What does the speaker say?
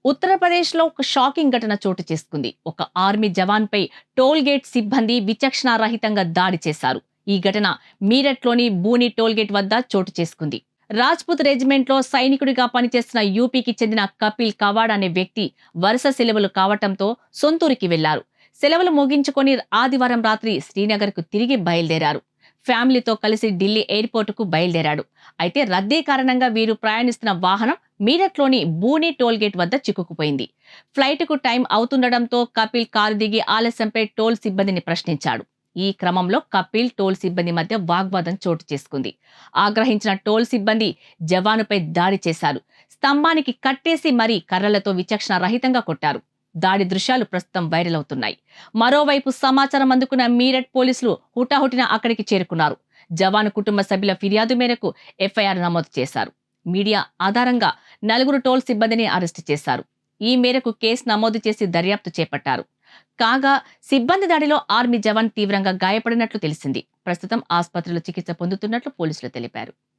ఉత్తరప్రదేశ్లో ఒక షాకింగ్ ఘటన చోటు చేసుకుంది. ఒక ఆర్మీ జవాన్పై టోల్ గేట్ సిబ్బంది విచక్షణారహితంగా దాడి చేశారు. ఈ ఘటన మీరట్లోని బూని టోల్ గేట్ వద్ద చోటు చేసుకుంది. రాజ్పుత్ రెజిమెంట్లో సైనికుడిగా పనిచేస్తున్న యూపీకి చెందిన కపిల్ కవాడ్ అనే వ్యక్తి వరుస సెలవులు కావటంతో సొంతూరికి వెళ్లారు. సెలవులు ముగించుకొని ఆదివారం రాత్రి శ్రీనగర్కు తిరిగి బయలుదేరారు. ఫ్యామిలీతో కలిసి ఢిల్లీ ఎయిర్పోర్టుకు బయలుదేరాడు. అయితే రద్దీ కారణంగా వీరు ప్రయాణిస్తున్న వాహనం మీరట్లోని బూని టోల్గేట్ వద్ద చిక్కుకుపోయింది. ఫ్లైట్కు టైం అవుతుండటంతో కపిల్ కారు దిగి ఆలస్యంపై టోల్ సిబ్బందిని ప్రశ్నించాడు. ఈ క్రమంలో కపిల్ టోల్ సిబ్బంది మధ్య వాగ్వాదం చోటు చేసుకుంది. ఆగ్రహించిన టోల్ సిబ్బంది జవానుపై దాడి చేశారు. స్తంభానికి కట్టేసి మరీ కర్రలతో విచక్షణ రహితంగా కొట్టారు. దాడి దృశ్యాలు ప్రస్తుతం వైరల్ అవుతున్నాయి. మరోవైపు సమాచారం అందుకున్న మీరట్ పోలీసులు హుటాహుటిన అక్కడికి చేరుకున్నారు. జవాను కుటుంబ సభ్యుల ఫిర్యాదు మేరకు ఎఫ్ఐఆర్ నమోదు చేశారు. మీడియా ఆధారంగా 4 టోల్ సిబ్బందిని అరెస్టు చేశారు. ఈ మేరకు కేసు నమోదు చేసి దర్యాప్తు చేపట్టారు. కాగా సిబ్బంది దాడిలో ఆర్మీ జవాన్ తీవ్రంగా గాయపడినట్లు తెలిసింది. ప్రస్తుతం ఆసుపత్రిలో చికిత్స పొందుతున్నట్లు పోలీసులు తెలిపారు.